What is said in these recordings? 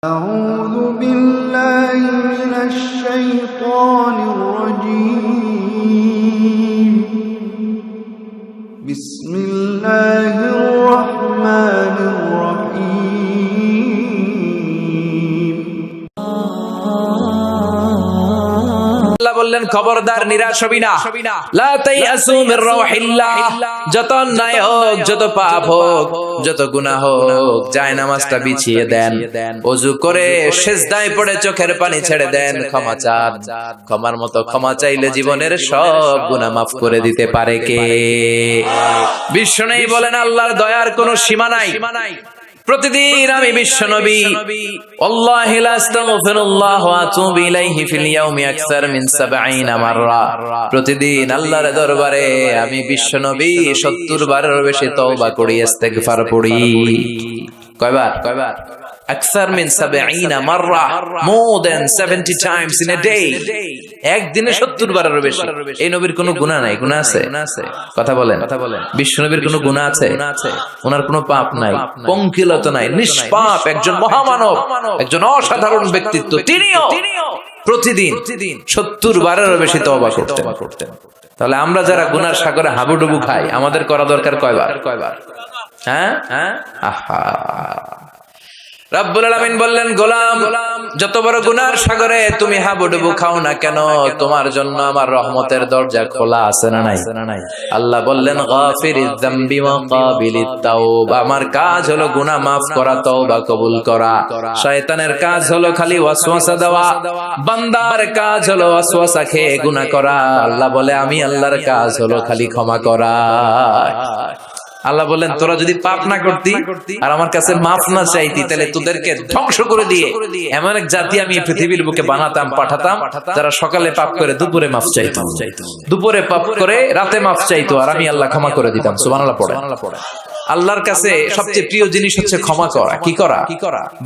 أعوذ بالله من الشيطان الرجيم بسم الله الرحمن الرحيم আল্লাহ বললেন খবরদার নিরাশ হবি না লা তাইয়াসু মির রাহিল্লাহ যত অন্যায় হোক যত পাপ হোক যত গুনাহ হোক জায়নামাজটা বিছিয়ে দেন ওযু করে সিজদায় পড়ে চোখের পানি ছেড়ে দেন ক্ষমা চান ক্ষমার মতো ক্ষমা চাইলে জীবনের সব গুনাহ maaf করে দিতে পারে কে বিশ্বনবী বলেন আল্লাহর দয়ার কোনো সীমা নাই প্রতিদিন আমি বিশ্বনবী আল্লাহি লা আস্তাগফিরুল্লাহ ওয়া আতুবু ইলাইহি ফিল ইয়াউমি আকসার মিন 70 মাররা প্রতিদিন আল্লাহর দরবারে আমি বিশ্বনবী 70 বারের বেশি তওবা করি ইস্তেগফার পড়ি কয়বার আকসার মিন 70 মাররা more than 70 times in a day একদিনে 70 বারের বেশি এই নবীর কোনো গুনাহ নাই গুনাহ আছে কথা বলেন বিশ্বনবীর কোনো গুনাহ আছে ওনার কোনো পাপ নাই পঙ্কিলতা নাই নিষ্পাপ একজন মহামানব একজন অসাধারণ ব্যক্তিত্ব তিনিও প্রতিদিন 70 বারের বেশি তওবা করতেন তাহলে আমরা যারা গুনার সাগরে হাবুডুবু খাই আমাদের করা দরকার কয়বার হ্যাঁ আহা রব্বুল আলামিন বললেন গোলাম যত বড় গুনার সাগরে তুমি হাবুডুবু খাও না কেন তোমার জন্য আমার রহমতের দরজা খোলা আছে না নাই আল্লাহ বললেন গাফিরিয যামবি ওয়া কাবিলিত তাওবা আমার কাজ হলো গুনাহ maaf করা তওবা কবুল করা শয়তানের কাজ হলো খালি ওয়াসওয়াসা দেওয়া বান্দার কাজ হলো ওয়াসওয়াসা খেয়ে গুনাহ করা আল্লাহ বলে আমি আল্লাহর কাজ হলো খালি ক্ষমা করা আল্লাহ বলেন তোরা যদি পাপ না করতি আর আমার কাছে মাফ না চাইতি তাহলে তোদেরকে ধ্বংস করে দিয়ে এমন এক জাতি আমি পৃথিবীর বুকে বানাতাম পাঠাতাম যারা সকালে পাপ করে দুপুরে মাফ চাইতো দুপুরে পাপ করে রাতে মাফ চাইতো আর আমি আল্লাহ ক্ষমা করে দিতাম সুবহানাল্লাহ পড়ে আল্লাহর কাছে সবচেয়ে প্রিয় জিনিস হচ্ছে ক্ষমা করা কি করা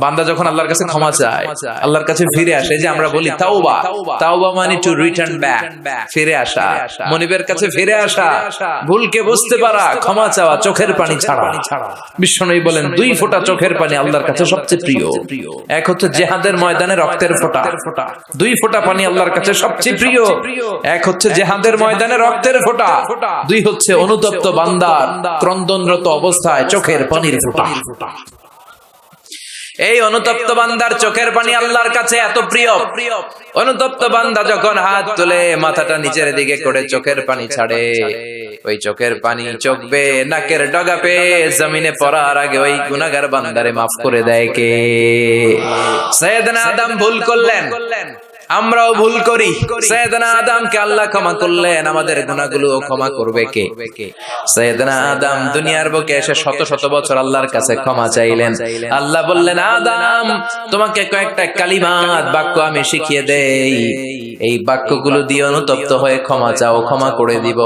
বান্দা যখন আল্লাহর কাছে ক্ষমা চায় আল্লাহর কাছে ফিরে আসে যে আমরা বলি তাওবা মানে টু রিটার্ন ব্যাক ফিরে আসা মনিবের কাছে ফিরে আসা ভুলকে বুঝতে পারা ক্ষমা চাওয়া চোখের পানি ছাড়া বিশ্বনবী বলেন দুই ফোঁটা চোখের পানি আল্লাহর কাছে সবচেয়ে প্রিয় এক হচ্ছে জিহাদের ময়দানে রক্তের ফোঁটা দুই ফোঁটা পানি আল্লাহর কাছে সবচেয়ে প্রিয় এক হচ্ছে জিহাদের ময়দানে রক্তের ফোঁটা দুই হচ্ছে অনুতপ্ত বান্দার ক্রন্দনরত অবস্থায় চোখের পানির ফোঁটা এই অনুতপ্ত বান্দার চোখের পানি আল্লাহর কাছে এত প্রিয় অনুতপ্ত বান্দা যখন হাত তুলে মাথাটা নিচের দিকে করে চোখের পানি ছাড়ে ওই চোখের পানি চোখ বেয়ে নাকের ডগা পেয়ে জমিনে পড়ার আগে ওই গুনাহগার বান্দারে মাফ করে দেয় কে সাইয়েদনা আদম ভুল করলেন আমরাও ভুল করি সাইয়েদনা আদমকে আল্লাহ ক্ষমা করলেন আমাদের গুনাহগুলো ক্ষমা করবে কে সাইয়েদনা আদম দুনিয়ার বুকে এসে শত শত বছর আল্লাহর কাছে ক্ষমা চাইলেন আল্লাহ বললেন আদম তোমাকে কয়েকটা কালিমাত বাক্য আমি শিখিয়ে দেই এই বাক্যগুলো দিয়ে অনুতপ্ত হয়ে ক্ষমা চাও ক্ষমা করে দিব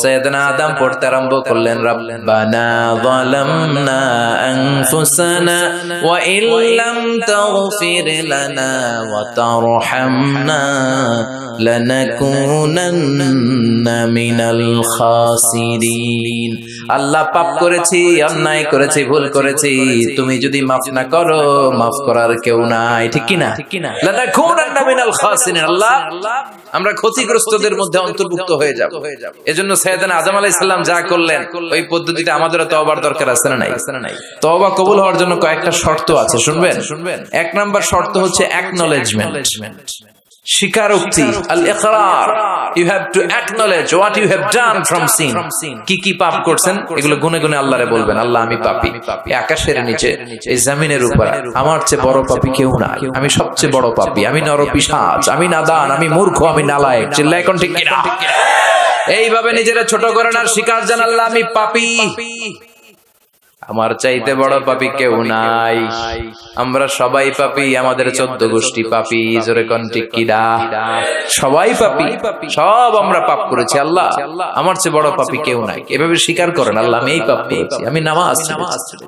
সাইয়েদনা আদম পড়তে আরম্ভ করলেন রব্বানা যালামনা আনফুসানা ওয়া ইল্লাম তাগফির লানা ওয়া তারহাম লানাকুনান্না মিনাল খাসিরিন আল্লাহ পাপ করেছি অন্যায় করেছি ভুল করেছি তুমি যদি মাফ না করো মাফ করার কেউ নাই ঠিক কি না লানাকুনান্না মিনাল খাসিরিন আল্লাহ আমরা ক্ষতিগ্রস্তদের মধ্যে অন্তর্ভুক্ত হয়ে যাব এজন্য সাইয়েদনা আদম আলাইহিস সালাম যা করলেন ওই পদ্ধতিতে আমাদেরও তওবার দরকার আছে না নাই তওবা কবুল হওয়ার জন্য কয়েকটা শর্ত আছে শুনবেন এক নাম্বার শর্ত হচ্ছে অ্যাকনলেজমেন্ট স্বীকারোক্তি আল ইকরার you have to acknowledge what you have done from sin কি পাপ করছেন এগুলো গুনে গুনে আল্লাহরে বলবেন আল্লাহ আমি পাপী আকাশের নিচে এই জমিনের উপর আমার চেয়ে বড় পাপী কেউ নাই আমি সবচেয়ে বড় পাপী আমি নরপিশাচ আমি নাদান আমি মূর্খ আমি নালায়েক চিল্লায় কোন ঠিক কিনা এইভাবে নিজেরা ছোট করেন আর স্বীকার জান আল্লাহ আমি পাপী আমার চাইতে বড় পাপী কেউ নাই আমরা সবাই পাপী আমাদের 14 গোষ্ঠী পাপী জোরে কোন ঠিক কিনা সবাই পাপী সব আমরা পাপ করেছি আল্লাহ আমার চেয়ে বড় পাপী কেউ নাই এভাবে স্বীকার করেন আল্লাহ আমি এই পাপ করেছি আমি নামাজ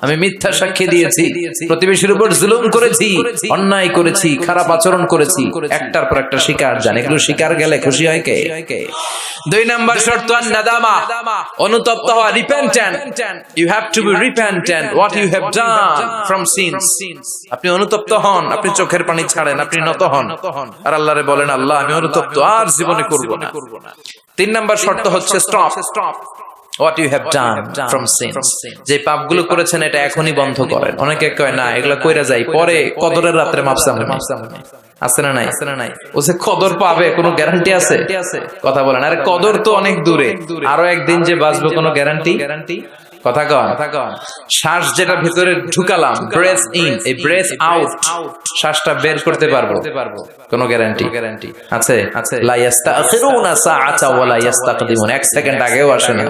আমি মিথ্যা সাক্ষী দিয়েছি প্রতিবেশীর উপর জুলুম করেছি অন্যায় করেছি খারাপ আচরণ করেছি একটার পর একটা স্বীকার জান এগুলো স্বীকার গেলে খুশি হয় কে দুই নাম্বার শর্ত নাদামা অনুতপ্ত হওয়া repentant you have to be repent repentant what you have done from sins. আপনি অনুতপ্ত হন, আপনি চোখের পানি ছাড়েন, আপনি নত হন আর আল্লাহরে বলেন আল্লাহ আমি অনুতপ্ত, আর জীবনে করব না। 3 নাম্বার শর্ত হচ্ছে stop what you have done from sins. যে পাপগুলো করেছেন এটা এখনই বন্ধ করেন। অনেকে কয় না এগুলা কইরা যাই, পরে কদরের রাতে মাফ চাবেন। আছে না নাই? ও যে কদর পাবে কোনো গ্যারান্টি আছে? কথা বলেন, আরে কদর তো অনেক দূরে, আরো একদিন যে বাঁচবো কোনো গ্যারান্টি? কথা কন। শ্বাস যেটা ভিতরে ঢুকালাম, ব্রেথ ইন, এই ব্রেথ আউট, শ্বাসটা বের করতে পারবো, কোনো গ্যারান্টি আছে? লা ইস্তাখিরুনা সাআতা ওয়া লা ইস্তাকদিমুন। 1 সেকেন্ড আগেও আসে না,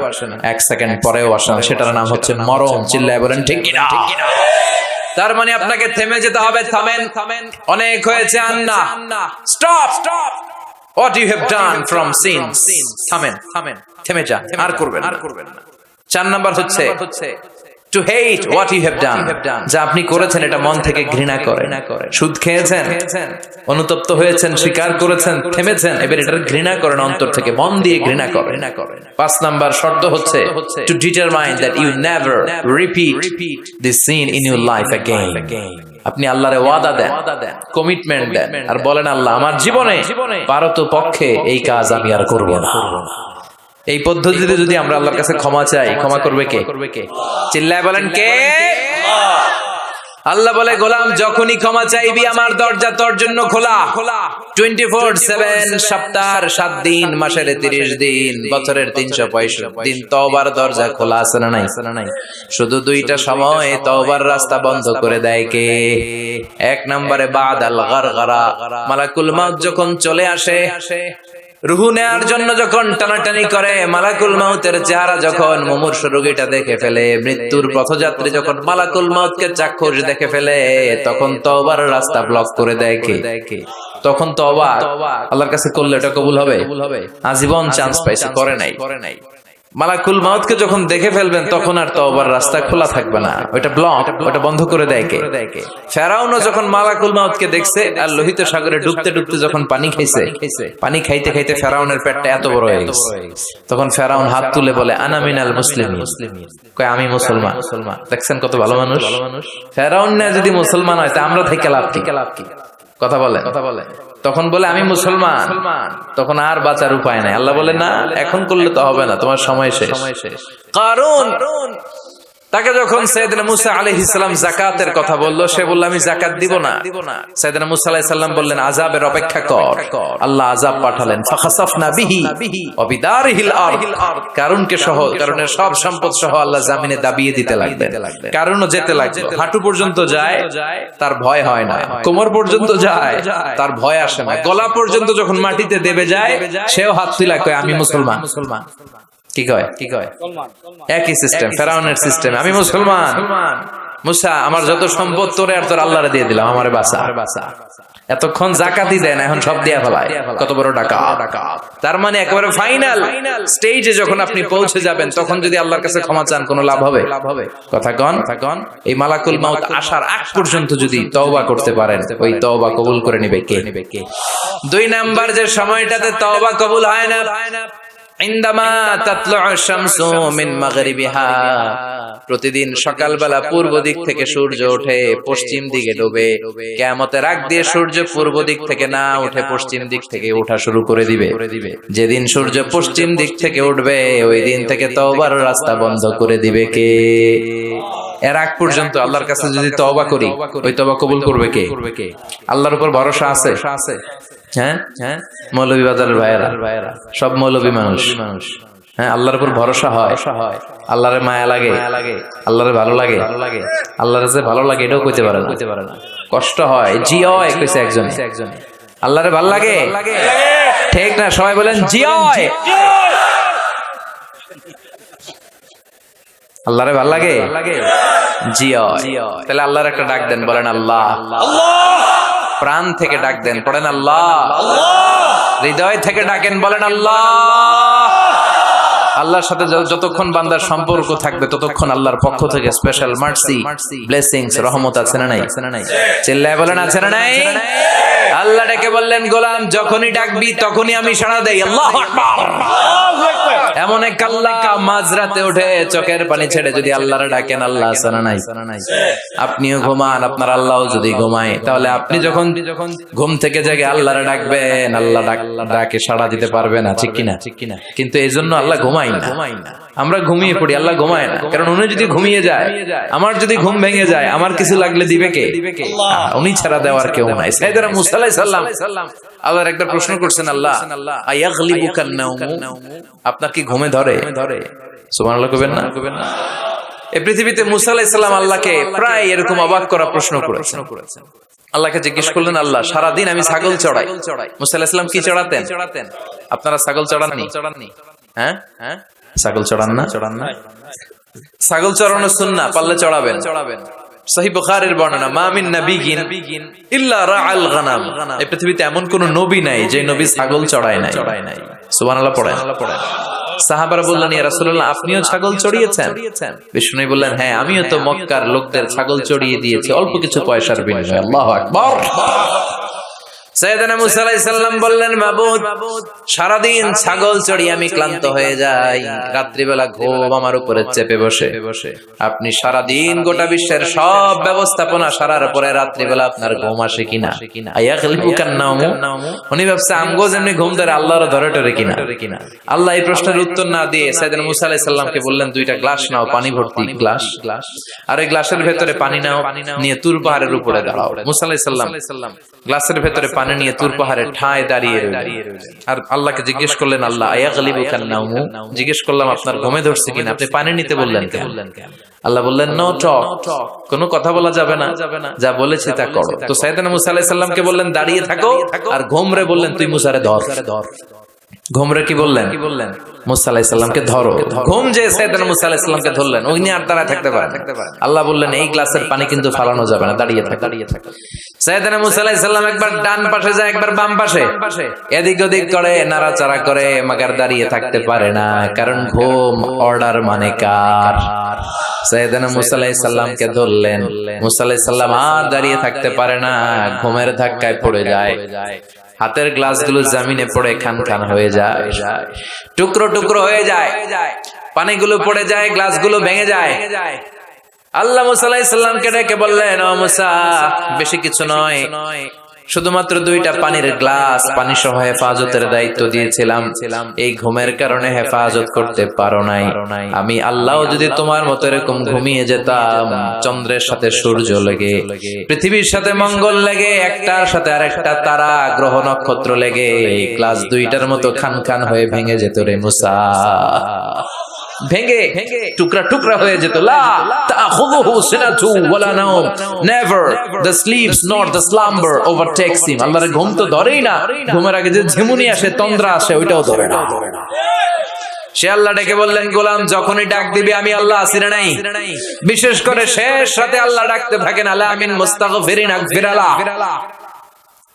1 সেকেন্ড পরেও আসে না, সেটার নাম হচ্ছে মরণ। চিল্লায় বলেন ঠিক কিনা? তার মানে আপনাকে থেমে যেতে হবে। থামেন, অনেক হয়েছে, আন্না stop what you have done from sins. থামেন, থেমে যান, আর করবেন না। 4 নাম্বার হচ্ছে to hate what you have done. যা আপনি করেছেন এটা মন থেকে ঘৃণা করেন। সুদ খেয়েছেন, অনুতপ্ত হয়েছেন, স্বীকার করেছেন, থেমেছেন, এবার এটা ঘৃণা করেন, অন্তর থেকে মন দিয়ে ঘৃণা করেন। 5 নাম্বার শর্ত হচ্ছে to determine that you never repeat this sin in your life again. আপনি আল্লাহরে ওয়াদা দেন, কমিটমেন্ট দেন আর বলেন আল্লাহ আমার জীবনে পারত পক্ষে এই কাজ আমি আর করব না। এই পদ্ধতিতে যদি আমরা আল্লাহর কাছে ক্ষমা চাই, ক্ষমা করবে কে? চিল্লায় বলেন কে? আল্লাহ বলে গোলাম যখনই ক্ষমা চাইবি আমার দরজা তোর জন্য খোলা। 24/7, সপ্তাহের 7 দিন, মাসের 30 দিন, বছরের 365 দিন তওবার দরজা খোলা আছে না নাই? শুধু 2টা সময় তওবার রাস্তা বন্ধ করে দেয় কে? 1 নম্বরে বাদাল গারগারা, মালাকুল মাউত যখন চলে আসে, রুহু নেয়ার জন্য যখন টানাটানি করে, মালাকুল মাউতের চেহারা যখন মুমূর্ষু রোগীটা দেখে ফেলে, মৃত্যুর পথযাত্রী যখন মালাকুল মাউতকে চাক্ষুষ দেখে ফেলে, তখন তওবার রাস্তা ব্লক করে দেয় কে? তখন তওবা আল্লাহর কাছে করলে এটা কবুল হবে? আজীবন চান্স পাইছে, করে নাই। মালাকুল মাউতকে যখন দেখে ফেলবেন তখন আর তওবার রাস্তা খোলা থাকবে না, ওটা ব্লক, ওটা বন্ধ করে দেয় কে? ফেরাউনও যখন মালাকুল মাউতকে দেখছে আর লোহিত সাগরে ডুবতে ডুবতে যখন পানি খাইছে, পানি খাইতে খাইতে ফেরাউনের পেটটা এত বড় হয়ে গেছে, তখন ফেরাউন হাত তুলে বলে আনা মিনাল মুসলিমিন, কয় আমি মুসলমান। দেখছেন কত ভালো মানুষ? ফেরাউন না যদি মুসলমান হয় তা আমরা থেকে লাভ কি? কথা বলে তখন বলে আমি মুসলমান, তখন আর বাঁচার উপায় নাই। আল্লাহ বলে না, এখন করলে তো হবে না, তোমার সময় শেষ। কারণ তাকে যখন সাইয়েদনা মুসা আলাইহিস সালাম যাকাতের কথা বলল, সে বলল আমি যাকাত দিব না। সাইয়েদনা মুসা আলাইহিস সালাম বললেন আযাবের অপেক্ষা কর। আল্লাহ আযাব পাঠালেন, ফাখাসাফনা বিহি ওয়া বিদারিহিল আরদ, কারুনকে সহ, কারুনের সব সম্পদ সহ আল্লাহ জমিনে দাবিয়ে দিতে লাগলেন। কারুনও যেতে লাগলো, হাঁটু পর্যন্ত যায় তার ভয় হয় না, কোমর পর্যন্ত যায় তার ভয় আসে না, গলা পর্যন্ত যখন মাটিতে দেবে যায় সেও হাত তুলে কয় আমি মুসলমান। কি কয়? একই সিস্টেম, ফেরাউনের সিস্টেম, আমি মুসলমান। মুসা আমার যত সম্পদ তোরে আর তোর আল্লাহরে দিয়ে দিলাম, আমারে বাঁচা। এতক্ষণ যাকাতই দেন, এখন সব দিয়া ফেলায়, কত বড় ডাকাত। তার মানে একেবারে ফাইনাল স্টেজে যখন আপনি পৌঁছে যাবেন, তখন যদি আল্লাহর কাছে ক্ষমা চান কোনো লাভ হবে? কথা কন। এই মালাকুল মাউত আসার আগ পর্যন্ত যদি তওবা করতে পারেন, ওই তওবা কবুল করে নিবে কে? 2 নাম্বার যে সময়টাতে তওবা কবুল হয় না, ইনদামা তাতলু'উ শামসু মিন মাগরিবিহা, প্রতিদিন সকালবেলা পূর্ব দিক থেকে সূর্য ওঠে, পশ্চিম দিকে ডোবে। কিয়ামতের আগ দিয়ে সূর্য পূর্ব দিক থেকে না উঠে পশ্চিম দিক থেকে ওঠা শুরু করে দিবে। যেদিন সূর্য পশ্চিম দিক থেকে উঠবে, ওই দিন থেকে তওবার রাস্তা বন্ধ করে দিবে কে? এর আগ পর্যন্ত আল্লাহর কাছে যদি তওবা করি, ওই তওবা কবুল করবে কে? আল্লাহর উপর ভরসা আছে? হ্যাঁ, মৌলভী বাজারের ভাইয়েরা সব মৌলভী মানুষ। হ্যাঁ, আল্লাহর উপর ভরসা হয়, আল্লাহরে মায়া লাগে, আল্লাহরে ভালো লাগে, আল্লাহরে যে ভালো লাগে এটাও কইতে পারে না, কষ্ট হয়, জিয় কইছে একজন, আল্লাহরে ভালো লাগে, ঠিক না? সবাই বলেন জিয়, আল্লাহরে ভালো লাগে, জিয়। তাহলে আল্লাহর একটা ডাক দেন, বলেন আল্লাহ। প্রাণ থেকে ডাক দেন, পড়েন আল্লাহ। হৃদয় থেকে ডাকেন, বলেন আল্লাহ। আল্লাহর সাথে যতক্ষণ বান্দার সম্পর্ক থাকবে, ততক্ষণ আল্লাহর পক্ষ থেকে স্পেশাল মার্সি, ব্লেসিংস, রহমত আছে না নাই? চিল্লায় বলেন আছে না নাই? আল্লাহ ডেকে বললেন গোলাম যখনই ডাকবি তখনই আমি সাড়া দেই। আল্লাহু আকবার। এমন এক আল্লাহ মাঝরাতে উঠে চোখের পানি ছেড়ে যদি আল্লাহরে ডাকেন, আল্লাহ সানা নাই। আপনিও ঘুমান, আপনার আল্লাহও যদি ঘুমায়, তাহলে আপনি যখন ঘুম থেকে জেগে আল্লাহরে ডাকবেন, আল্লাহ ডাকে সাড়া দিতে পারবে না, ঠিক কিনা? কিন্তু এই জন্য আল্লাহ ঘুমায় না। আমরা ঘুমিয়ে পড়ি, আল্লাহ ঘুমায় না। কারণ উনি যদি ঘুমিয়ে যায়, আমার যদি ঘুম ভেঙে যায়, আমার কিছু লাগলে দিবে কে? উনি ছাড়া দেওয়ার কেউ নাই। সাইয়েদনা মুসা আলাইহিস সালাম আল্লাহর একবার প্রশ্ন করছেন, আল্লাহ আয়াগলিবুকান নাওমু, আপনার কি ঘুমে ধরে? সুবহানাল্লাহ কইবেন না? এই পৃথিবীতে মুসা আলাইহিস সালাম আল্লাহকে প্রায় এরকম অবাক করা প্রশ্ন করেছেন। আল্লাহকে জিজ্ঞেস করলেন, আল্লাহ সারাদিন আমি ছাগল চড়াই। মুসা আলাইহিস সালাম কি চড়াতেন? আপনারা ছাগল চড়াননি? হ্যাঁ, ছাগল চড়ান না? ছাগল চড়ানো সুন্নাহ, পারলে চড়াবেন। সহিহ বুখারীর বর্ণনা, মা মিন নাবিয়্যিন ইল্লা রাআল গানাম, এই পৃথিবীতে এমন কোন নবী নাই যে নবী ছাগল চড়ায় নাই। সুবহানাল্লাহ পড়েন। সাহাবারা বললেন, ইয়া রাসূলুল্লাহ আপনিও ছাগল চড়িয়েছেন? বিষ্ণু বললেন, হ্যাঁ আমিও তো মক্কার লোকদের ছাগল চড়িয়ে দিয়েছি অল্প কিছু পয়সার বিনিময়ে। আল্লাহু আকবার। সাইয়েদনা মুসা আলাইহিস সালাম বললেন, মাবুদ সারাদিন ছাগল চড়িয়ে আমি ক্লান্ত হয়ে যাই, রাত্রিবেলা ঘুম আমার উপরে চেপে বসে। আপনি সারাদিন গোটা বিশ্বের সব ব্যবস্থাপনা সারার পরে রাত্রিবেলা আপনার ঘুম আসে কিনা? আয়াগলিবুকান নাওমু, উনি ভাবছে আমগো যেমনি ঘুম ধরে আল্লাহর ধরে টরে কিনা। আল্লাহ এই প্রশ্নের উত্তর না দিয়ে সাইয়েদনা মুসা আলাইহিস সালামকে বললেন, দুইটা গ্লাস নাও, পানি ভর্তি গ্লাস, আর এই গ্লাসের ভেতরে পানি নাও, নিয়ে তুর পাহাড়ের উপরে দাঁড়াও। মুসা আলাইহিস সালাম গ্লাসের ভেতরে পানি নিয়ে তুর পাহাড়ের ঠায় দাঁড়িয়ে রইলেন। আর আল্লাহকে জিজ্ঞেস করলেন, আল্লাহ আয়াগলিবুকান নাওমু, জিজ্ঞেস করলাম আপনার ঘুমে ধরছে কিনা, আপনি পানি নিতে বললেন কেন? আল্লাহ বললেন, নো টক, কোনো কথা বলা যাবে না, যা বলেছি তা করো। তো সাইয়েদনা মুসা আলাইহিস সালামকে বললেন দাঁড়িয়ে থাকো, আর ঘুমরে বললেন তুই মুসারে ধর। ঘুমরে কি বললেন? মুসা আলাইহিস সালামকে ধরো। ঘুম যে সাইয়েদনা মুসা আলাইহিস সালামকে ধরলেন, উনি আর দাঁড়ায় থাকতে পারেন। আল্লাহ বললেন এই গ্লাসের পানি কিন্তু ফালানো যাবে না, দাঁড়িয়ে থাক। সাইয়েদনা মুসা আলাইহিস সালাম একবার ডান পাশে যায়, একবার বাম পাশে, এদিক ওদিক করে, নাড়াচাড়া করে, মাগার দাঁড়িয়ে থাকতে পারে না, কারণ ঘুম অর্ডার মানে কার? সাইয়েদনা মুসা আলাইহিস সালামকে ধরলেন। মুসা আলাইহিস সালাম আর দাঁড়িয়ে থাকতে পারে না, ঘুমের ধাক্কায় পড়ে যায়। হাতের গ্লাসগুলো জমিনে পড়ে খান খান হয়ে যায়, টুকরো টুকরো হয়ে যায়, পানিগুলো পড়ে যায়, গ্লাসগুলো ভেঙে যায়। আল্লাহ মুসা আলাইহিস সালামকে ডেকে বললেন, ও মুসা বেশি কিছু নয়, শুধুমাত্র দুইটা পানির গ্লাস, পানি সহ হেফাজতের দায়িত্ব দিয়েছিলাম, এই ঘুমের কারণে হেফাজত করতে পারো নাই। আমি আল্লাহ যদি তোমার মতো এরকম ঘুমিয়ে যেতাম, চন্দ্রের সাথে সূর্য লেগে, পৃথিবীর সাথে মঙ্গল লেগে, একটার সাথে আরেকটা তারা গ্রহ নক্ষত্র লেগে গ্লাস দুইটার মতো খান খান হয়ে ভেঙে যেত রে মুসা, ভেঙে টুকরা টুকরা হয়ে যেত। লা তাখুযুহু সিনাতু ওয়ালা নাওম, never the slips not the slumber overtakes him. আল্লাহর ঘুম তো ধরেই না, ঘুমের আগে যে ঝিমুনি আসে, তন্দ্রা আসে, ওইটাও ধরে না। সে আল্লাহ ডেকে বললেন, গোলাম যখনই ডাক দিবি আমি আল্লাহ আছি না নাই? বিশেষ করে শেষ রাতে আল্লাহ ডাকতে থাকেন, আলা মিন মুস্তাগফিরিন আগফিরালা,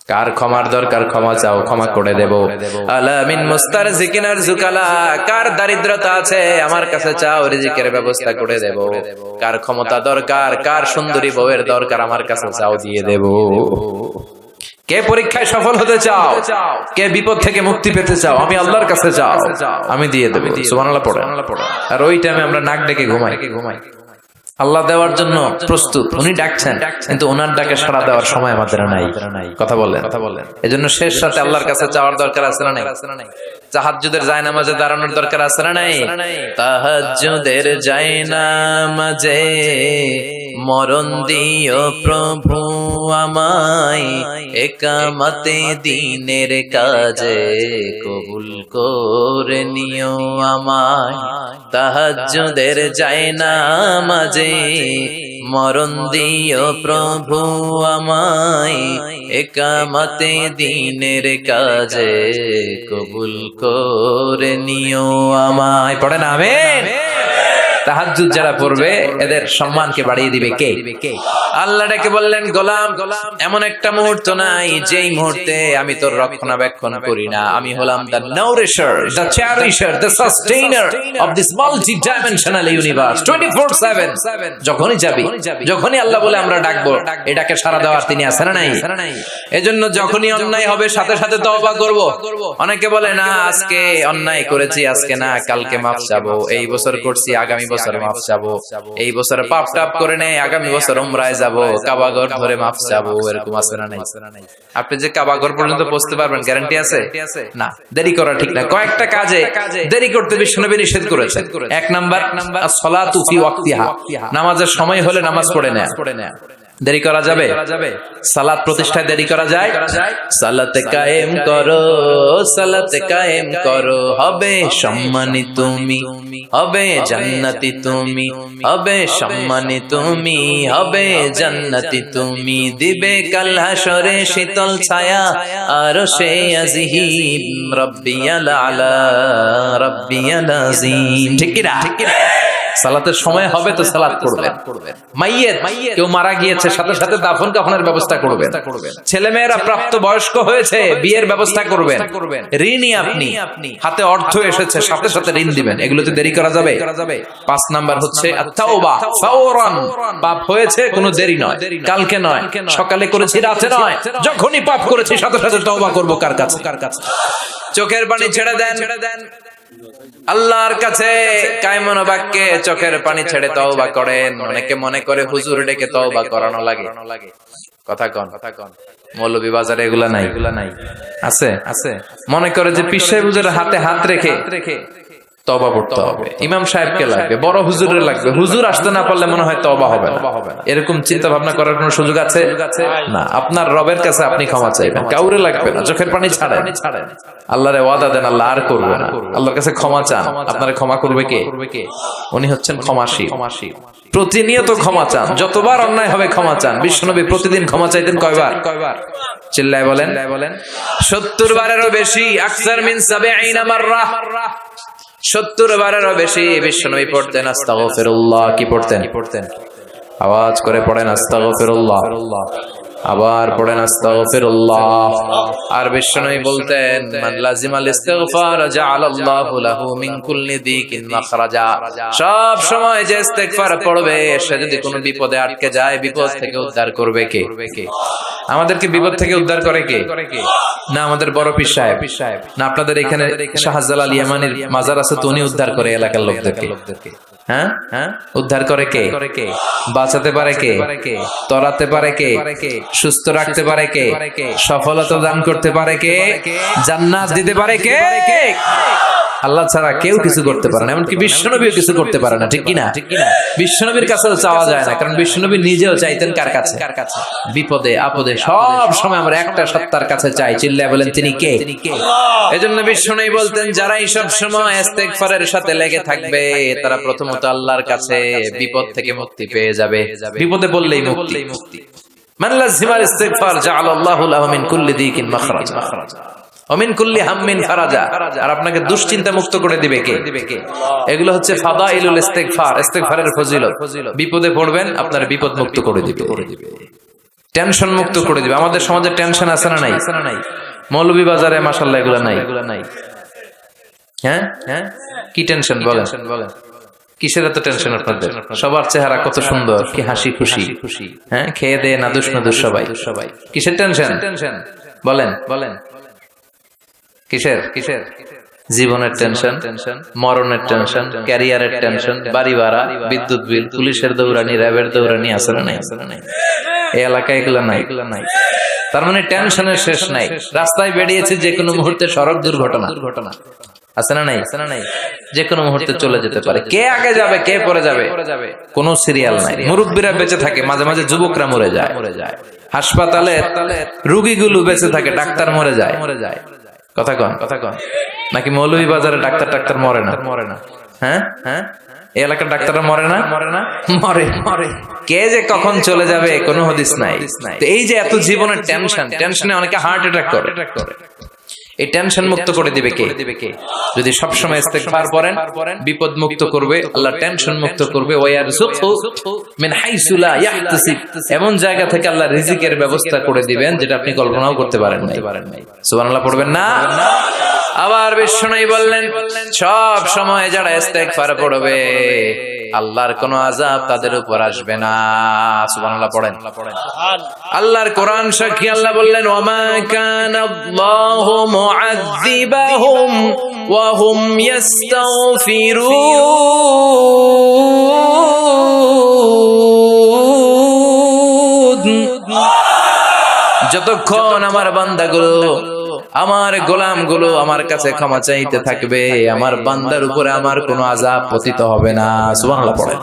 কার ক্ষমার দরকার ক্ষমা চাও, ক্ষমা করে দেব। আলা মিন মুস্তারজিকিন আরজুকালা, কার দারিদ্রতা আছে আমার কাছে চাও, রিজিকের ব্যবস্থা করে দেব। কার ক্ষমতা দরকার, কার সুন্দরী বউয়ের দরকার, আমার কাছে চাও, দিয়ে দেব। কে পরীক্ষায় সফল হতে চাও, কে বিপদ থেকে মুক্তি পেতে চাও, আমি আল্লাহর কাছে চাও, আমি দিয়ে দেব। সুবহানাল্লাহ পড়ে। আর ওই টাইমে আমরা নাক ডেকে ঘুমাই। আল্লাহ দেওয়ার জন্য প্রস্তুত, উনি ডাকছেন, কিন্তু ওনার ডাকে সাড়া দেওয়ার সময় আমাদের নাই। কথা বলেন। এজন্য শেষ রাতে আল্লাহর কাছে চাওয়ার দরকার আছে না নাই? তাহাজ্জুদের জায়নামাজে দাঁড়ানোর দরকার আছে না নাই? তাহাজ্জুদের জায়নামাজে মরণ দিও প্রভু আমায়, একামতে দিনের কাজে কবুল করে নিও আমায়। তাহাজ্জুদের জায়নামাজে মরণ দিও প্রভু আমায়, একামতে দিনের কাজে কবুল করে নিও আমায়। পড়েন আমিন। তাহাজ্জুদ যারা পড়বে এদের সম্মানকে বাড়িয়ে দিবে কে? আল্লাহ ডেকে বললেন, গোলাম, এমন একটা মুহূর্ত নাই যেই মুহূর্তে আমি তোর রক্ষণাবেক্ষণ করি না। আমি হলাম the nourisher, the cherisher, the sustainer of this multi dimensional universe 24/7। যখনই যাবি, যখনই আল্লাহ বলে আমরা ডাকবো, এটাকে সাড়া দেওয়ার তিনি আছেন না নাই? এজন্য যখনই অন্যায় হবে সাথে সাথে তওবা করব। অনেকে বলে না আজকে অন্যায় করেছি, আজকে না কালকে মাফ চাবো, এই বছর করছি আগামী বছর মাফ চাবো, এই বছর পাপ টাপ করে নেই আগামী বছর উমরায় যাবো, কাবাঘর ধরে মাফ চাবো, এরকম আছে না নাই? আপনি যে কাবাঘর পর্যন্ত পৌঁছতে পারবেন গ্যারান্টি আছে? না, দেরি করা ঠিক না। কয়েকটা কাজে দেরি করতে বিশ্বনবী নিষেধ করেছেন। এক নাম্বার as-salatu fi waqtiha, নামাজের সময় হলে নামাজ পড়ে নেয়া। দেরি করা যাবে? সালাত প্রতিষ্ঠায় দেরি করা যায়? সালাতে কায়েম করো, সালাতে কায়েম করো, হবে সম্মানী তুমি, হবে জান্নাতি তুমি, হবে সম্মানী তুমি, হবে জান্নাতি তুমি, দিবে কাল হাসরে শীতল ছায়া আরশে আজিম, রব্বিয়াল আলা, রব্বিয়াল আযীম। ঠিক কি না? সালাতের সময় হবে তো সালাত করবেন। মাইয়েত, কেউ মারা গিয়েছে, সাথে সাথে দাফন কাফনের ব্যবস্থা করবেন। ছেলে মেয়েরা প্রাপ্ত বয়স্ক হয়েছে, বিয়ের ব্যবস্থা করবেন। ঋণী আপনি, হাতে অর্থ এসেছে, সাথে সাথে ঋণ দিবেন। এগুলোতে দেরি করা যাবে? 5 নাম্বার হচ্ছে আত-তাওবা ফাওরান, পাপ হয়েছে কোনো দেরি নয়, কালকে নয়, সকালে করেছি রাতে নয়, যখনই পাপ করেছি সাথে সাথে তওবা করব। কার কাছে? চোখের পানি ছেড়ে দেন আল্লাহর কাছে, কায়মন বাক্যে চোখের পানি ছেড়ে তওবা করেন। অনেকে মনে করে হুজুর ডেকে তওবা করানো লাগে। কথা কন, মৌলভী বাজারে এগুলা নাই, আছে? মনে করে যে পীর সাহেব হুজুরের হাতে হাত রেখে তওবা পড়তে হবে, ইমাম সাহেবকে লাগবে, বড় হুজুরের লাগবে, হুজুর আসতে না পারলে মনে হয় তওবা হবে না। এরকম চিন্তা ভাবনা করার কোনো সুযোগ আছে না। আপনার রবের কাছে আপনি ক্ষমা চাইবেন, কাউরে লাগবে না। চোখের পানি ছাড়েন, আল্লাহরে ওয়াদা দেন আল্লাহ আর করবে না। আল্লাহর কাছে ক্ষমা চান, আপনারে ক্ষমা করবে কে? উনি হচ্ছেন ক্ষমাশীল। প্রতিনিয়ত ক্ষমা চান, যতবার অন্যায় হবে ক্ষমা চান। বিশ্বনবী প্রতিদিন ক্ষমা চাইতেন কয়বার? চিল্লায় বলেন। 70 বারেরও বেশি। আকসার মিন 70 মাররা, 70 বারেরও বেশি বিশ্বনবী পড়তেন আস্তাগফিরুল্লাহ। কি পড়তেন? আওয়াজ করে পড়েন আস্তাগফিরুল্লাহ, আবার পড়েন আস্তাগফিরুল্লাহ। আর বিশ্বনবী বলতেন মান লাজিমাল ইস্তিগফার জাআলাল্লাহু লাহু মিন কুল্লি দিকিন মাখরাজা। সব সময় যে ইস্তিগফার পড়বে সে যদি কোনো বিপদে আটকে যায়, বিপদ থেকে উদ্ধার করবে কে? আমাদেরকে বিপদ থেকে উদ্ধার করে কে? না আমাদের বড় পীর সাহেব, না আপনাদের এখানে শাহজালাল ইয়ামানির মাজার আছে তো উনি উদ্ধার করে এলাকার লোকদেরকে। হ্যাঁ, উদ্ধার করে কে? বাঁচাতে পারে কে? তরাতে পারে কে? সুস্থ রাখতে পারে কে? সফলতা দান করতে পারে কে? জান্নাত দিতে পারে কে? আল্লাহ ছাড়া কেউ কিছু করতে পারে না, এমনকি বিশ্বনবীও কিছু করতে পারে না। ঠিক কিনা? বিশ্বনবীর কাছেও চাওয়া যায় না, কারণ বিশ্বনবী নিজেও চাইতেন কার কাছে? বিপদে আপদে সব সময় আমরা একটা সত্তার কাছে চাই। চিল্লায় বলেন তিনি কে? এজন্য বিশ্বনবী বলতেন যারাই সব সময় ইস্তিগফারের সাথে লেগে থাকবে তারা প্রথমত আল্লাহর কাছে বিপদ থেকে মুক্তি পেয়ে যাবে। বিপদে পড়লেই মুক্তি। মান লাজিমাল ইস্তিগফার জাআলাল্লাহু লাহু মিন কুল্লি দিকিন মাখরাজা ওমিন কুল্লি হাম্মিন ফারাজা। আর আপনাকে দুশ্চিন্তা মুক্ত করে দিবে কে? এগুলো হচ্ছে ফাদাইলুল ইস্তিগফার, ইস্তিগফারের ফজিলত। বিপদে পড়বেন আপনার বিপদ মুক্ত করে দিবে, টেনশন মুক্ত করে দিবে। আমাদের সমাজে টেনশন আছে না নাই? মৌলভী বাজারে মাশাআল্লাহ এগুলো নাই। হ্যাঁ, কি টেনশন বলেন? কিসের এত টেনশন আপনাদের? সবার চেহারা কত সুন্দর, কি হাসি খুশি, হ্যাঁ, খেয়ে দে নাদুস নাদুস সবাই। কিসের টেনশন বলেন? কিসের? জীবনের টেনশন, মরণের টেনশন, ক্যারিয়ারের টেনশন, বাড়ি ভাড়া, বিদ্যুৎ বিল, পুলিশের দৌড়ানি, র্যাবের দৌড়ানি আছে না নাই? এই এলাকায় এগুলো নাই। তার মানে টেনশনের শেষ নাই। রাস্তায় বেরিয়েছে যে কোনো মুহূর্তে সড়ক দুর্ঘটনা আছে না নাই? যে কোনো মুহূর্তে চলে যেতে পারে। কে আগে যাবে কে পরে যাবে কোনো সিরিয়াল নাই। মুরব্বীরা বেঁচে থাকে, মাঝে মাঝে যুবকরা মরে যায়। হাসপাতালে রোগীগুলো বেঁচে থাকে, ডাক্তার মরে যায়। কথা কন নাকি মৌলভী বাজারে ডাক্তার মরে না? হ্যাঁ, এই এলাকার ডাক্তাররা মরে না? মরে। কে যে কখন চলে যাবে কোনো হদিস নাই। তো এই যে এত জীবনের টেনশনে অনেকে হার্ট অ্যাটাক করে। এই টেনশন মুক্ত করে দিবে কে? যদি সব সময় ইস্তেগফার পড়েন, বিপদ মুক্ত করবে আল্লাহ, টেনশন মুক্ত করবে। ওয়ায়ারযুকহু মিন হাইসু লা ইয়াহতাসিব, এমন জায়গা থেকে আল্লাহ রিজিকের ব্যবস্থা করে দিবেন যেটা আপনি কল্পনাও করতে পারেন নাই। সুবহানাল্লাহ পড়বেন না? আবার বিশ্বনবী বললেন, সব সময় যারা ইস্তেগফার পড়বে আল্লাহর কোনো আযাব তাদের উপর আসবে না। সুবহানাল্লাহ পড়েন। আল্লাহর কোরআন সাক্ষী, আল্লাহ বললেন, ওয়ামা কানাল্লাহু মুআযযিবাহুম ওয়া হুম ইস্তাগফিরুন। যতক্ষণ আমার বান্দাগুলো, আমার গোলামগুলো আমার কাছে ক্ষমা চাইতে থাকবে, আমার বান্দার উপরে আমার কোনো আযাব পতিত হবে না। সুবহানাল্লাহ পড়েন।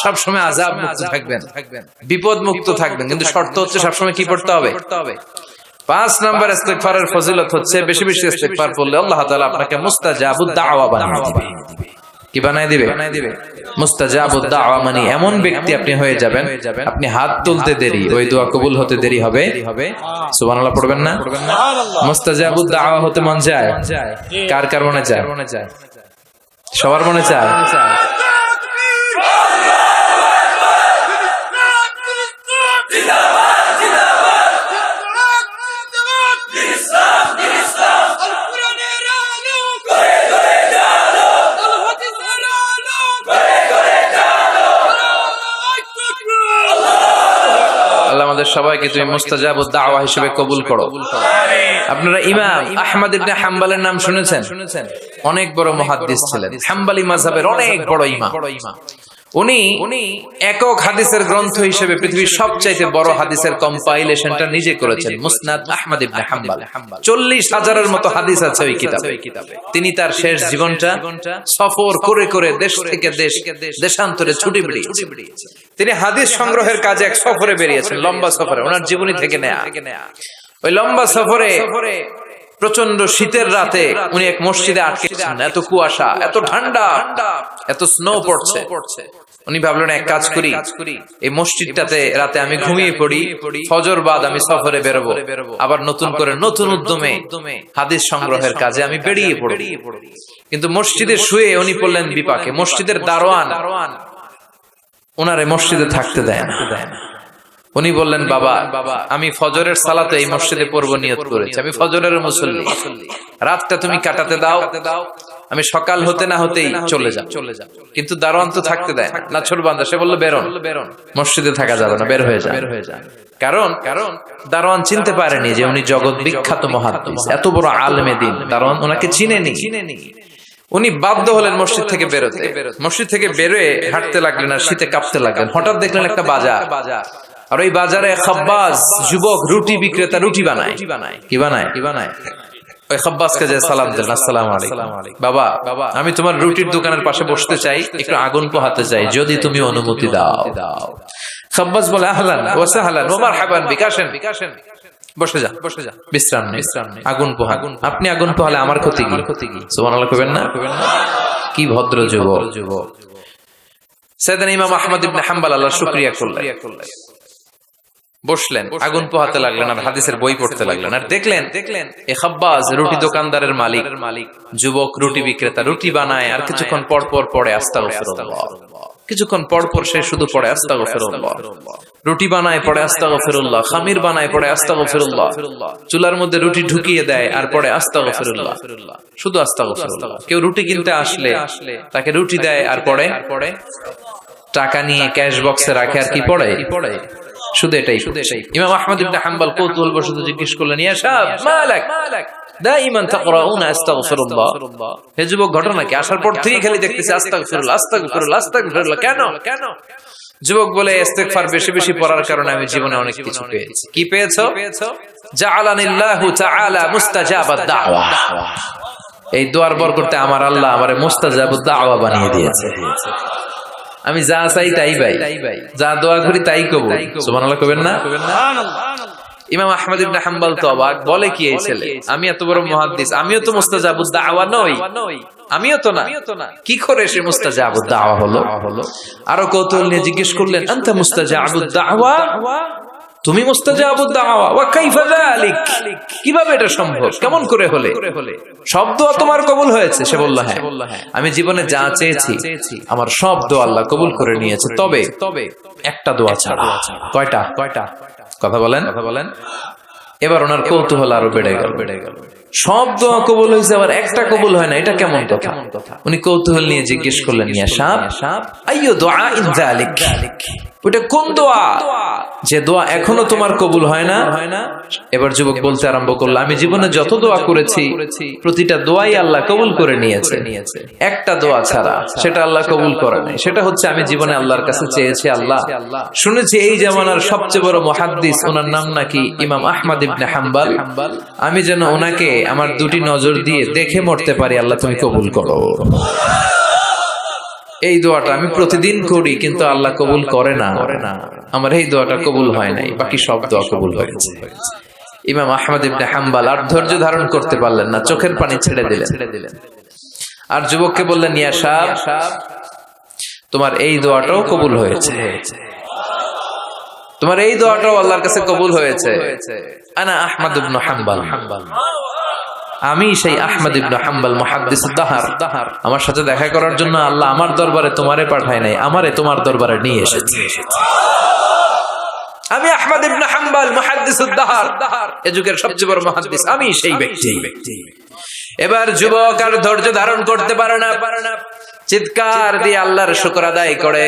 সবসময় আযাব মুক্ত থাকবেন, বিপদ মুক্ত থাকবেন, কিন্তু শর্ত হচ্ছে সবসময় কি পড়তে হবে? 5 নম্বর ইস্তেগফারের ফজিলত হচ্ছে বেশি বেশি ইস্তেগফার পড়লে আল্লাহ তাআলা আপনাকে মুস্তাজাবুদ দাওয়া বানিয়ে দিবে। কি বানায় দিবে? মুস্তাজাবুদ দাওয়া মানে এমন ব্যক্তি আপনি হয়ে যাবেন, আপনি হাত তুলতে দেরি, ওই দোয়া কবুল হতে দেরি হবে। সুবহানাল্লাহ পড়বেন না? মুস্তাজাবুদ দাওয়া হতে মন চায়? কার কার মনে চায়? সবার মনে চায়? আমাদের সবাইকে তুমি মুস্তাজাবুদ দাওয়া হিসেবে কবুল করো। আপনারা ইমাম আহমদ ইবনে হাম্বলের নাম শুনেছেন? অনেক বড় মুহাদ্দিস ছিলেন, হাম্বলি মাযহাবের অনেক বড় ইমাম। উনি একক হাদিসের গ্রন্থ হিসেবে পৃথিবীর সবচাইতে বড় হাদিসের কম্পাইলেশনটা নিজে করেছেন, মুসনাদ আহমদ ইবনে হাম্বল। 40,000-এর মতো হাদিস আছে ওই কিতাবে। তিনি তার শেষ জীবনটা সফর করে করে দেশ থেকে দেশান্তরে ছুটি বেরিয়েছেন। তিনি হাদিস সংগ্রহের কাজে এক সফরে বেরিয়েছেন, লম্বা সফরে, ওনার জীবনী থেকে নেয়া। ওই লম্বা সফরে প্রচন্ড শীতের রাতে উনি এক মসজিদে আটকেছেন। এত কুয়াশা, এত ঠান্ডা, এত স্নো পড়ছে। উনি ভাবলেন এক কাজ করি, এই মসজিদটাতে রাতে আমি ঘুমিয়ে পড়ি, ফজর বাদ আমি সফরে বেরোবো, আবার নতুন করে নতুন উদ্যমে হাদিস সংগ্রহের কাজে আমি বেরিয়ে পড়ব। কিন্তু মসজিদে শুয়ে উনি পড়লেন বিপাকে। মসজিদের দারোয়ান ওনারে মসজিদে থাকতে দেয় না। উনি বললেন, বাবা আমি ফজরের সালাতে এই মসজিদে পড়ব নিয়ত করেছি, আমি ফজরের মুসল্লি, রাতটা তুমি কাটাতে দাও, আমি সকাল হতে না হতেই চলে যাও। কিন্তু দারোয়ান তো থাকতে দেয় না, ছোটবান্দা। সে বললো, বেরোন, মসজিদে থাকা যাবে না, বের হয়ে যায়। কারণ দারোয়ান চিনতে পারেনি যে উনি জগৎ বিখ্যাত মুহাদ্দিস, এত বড় আলেমে দ্বীন। দারোয়ান ওনাকে চিনেনি। উনি বাধ্য হলেন মসজিদ থেকে বেরোতে। মসজিদ থেকে বেরোয় হাঁটতে লাগলেন আর শীতে কাঁপতে লাগলেন। হঠাৎ দেখলেন একটা বাজার, আর ওই বাজারে খাব্বাস যুবক রুটি বিক্রেতা রুটি বানায়। কি বানায়? ওই খাব্বাসকে যে সালাম দিলেন, আসসালামু আলাইকুম, বাবা আমি তোমার রুটির দোকানের পাশে বসতে চাই, একটু আগুন পোহাতে চাই, যদি তুমি অনুমতি দাও। খাব্বাস বলে, আহলান ওয়া সাহলান ওয়া মারহাবান বিক, আসেন বসে যা, বিশ্রাম নেই, আগুন পোহান। আপনি আগুন পোহালে আমার ক্ষতি কি? সুবহানাল্লাহ কইবেন না? কি ভদ্র যুবক। সাইয়েদনা ইমাম আহমদ ইবনে হাম্বল আল্লাহর শুকরিয়া করলেন, বসলেন, আগুন পোহাতে লাগলেন আর হাদিসের বই পড়তে লাগলেন। আর দেখলেন এ খাব্বাস রুটি দোকানদারের মালিক, যুবক রুটি বিক্রেতা, রুটি বানায় আর কিছুক্ষণ পর পর পড়ে আস্তাগফিরুল্লাহ। কিছুক্ষণ পর পর সে শুধু পড়ে আস্তাগফিরুল্লাহ। রুটি বানায় পড়ে আস্তাগফিরুল্লাহ, খামির বানায় পড়ে আস্তাগফিরুল্লাহ, চুলার মধ্যে রুটি ঢুকিয়ে দেয় আর পড়ে আস্তাগফিরুল্লাহ, শুধু আস্তাগফিরুল্লাহ। কেউ রুটি কিনতে আসলে তাকে রুটি দেয় আর পড়ে, টাকা নিয়ে ক্যাশ বক্সে রাখে আর কি পড়ে, শুধু এটাই। ইমাম আহমদ ইবনে হাম্বল কৌতূহলবশত জিজ্ঞেস করলেন, ইয়া শাব মালাক দাইমান তাকরাউনা আস্তাগফিরুল্লাহ, হে যুবক ঘটনা কি? আসার পর থেকে খালি দেখতেছি আস্তাগফিরুল্লাহ, আস্তাগফিরুল্লাহ, আস্তাগফিরুল্লাহ। কেন? যুবক বলে, ইস্তেগফার বেশি বেশি পড়ার কারণে আমি জীবনে অনেক কিছু পেয়েছি। কি পেয়েছো? জাআলানিল্লাহু তাআলা মুস্তাজাবাদ দাওয়া। এই দোয়ার বরকতে আমার আল্লাহ আমারে মুস্তাজাবুদ দাওয়া বানিয়ে দিয়েছে। আমি যা চাই তাই পাই, যা দোয়া করি তাই কবুল। সুবহানাল্লাহ কইবেন না? ইমাম আহমদ ইবনে হাম্বল তো অবাক, বলে কি এই ছেলে, আমি এত বড় মুহাদ্দিস, আমিও তো মুস্তাজাবুদ দাওয়া নই, আমিও তো না, কি করে সে মুস্তাজাবুদ দাওয়া হলো? আরো কৌতূহল নিয়ে জিজ্ঞেস করলেন, আনতা মুস্তাজাবুদ দাওয়া? তুমি মুস্তাজাবুদ দাওয়া ওয়া কাইফা যালিক, কিভাবে এটা সম্ভব, কেমন করে হলে? সব দোয়া তোমার কবুল হয়েছে? সে বলল হ্যাঁ, আমি জীবনে যা চেয়েছি আমার সব দোয়া আল্লাহ কবুল করে নিয়েছে, তবে একটা দোয়া ছাড়া। কয়টা? কথা বলেন। এবার ওনার কৌতূহল আরো বেড়ে গেল। সব দোয়া কবুল হয়েছে, আবার একটা কবুল হয় না, এটা কেমন কথা? উনি কৌতূহল নিয়ে জিজ্ঞেস করলেন, ইয়া সাব আইয়ু দুআইন যালিক, ওটা কোন দোয়া যে দোয়া এখনো তোমার কবুল হয় না? এবার যুবক বলতে আরম্ভ করলো, আমি জীবনে যত দোয়া করেছি প্রতিটা দোয়াই আল্লাহ কবুল করে নিয়েছে, একটা দোয়া ছাড়া, সেটা আল্লাহ কবুল করে নাই। সেটা হচ্ছে আমি জীবনে আল্লাহর কাছে চেয়েছি, আল্লাহ শুনেছি এই জামানার সবচেয়ে বড় মুহাদ্দিস, ওনার নাম নাকি ইমাম আহমদ ইবনে হাম্বল, আমি যেন ওনাকে আমার দুটি নজর দিয়ে দেখে মরতে পারি, আল্লাহ তুমি কবুল করো। এই দোয়াটা আমি প্রতিদিন করি, কিন্তু আল্লাহ কবুল করে না, আমার এই দোয়াটা কবুল হয় নাই, বাকি সব দোয়া কবুল হয়েছে। ইমাম আহমদ ইবনে হাম্বল আর ধৈর্য ধারণ করতে পারলেন না, চোখের পানি ছেড়ে দিলেন। আর যুবককে বললেন, ইয়া সাব, তোমার এই দোয়াটাও কবুল হয়েছে, তোমার এই দোয়াটাও আল্লাহর কাছে কবুল হয়েছে। আনা আহমদ ইবনে হাম্বল, আমি সেই আহমদ ইবনে হাম্বল মুহাদ্দিসুদ দাহর, আমার সাথে দেখা করার জন্য আল্লাহ আমার দরবারে তোমারে পাঠায় নাই, আমারে তোমার দরবারে নিয়ে এসেছে। আমি আহমদ ইবনে হাম্বল মুহাদ্দিসুদ দাহর, এ যুগের সবচেয়ে বড় মুহাদ্দিস, আমি সেই ব্যক্তি। এবার যুবক আর ধৈর্য ধারণ করতে পারে না, চিৎকার দিয়ে আল্লাহর শুকর আদায় করে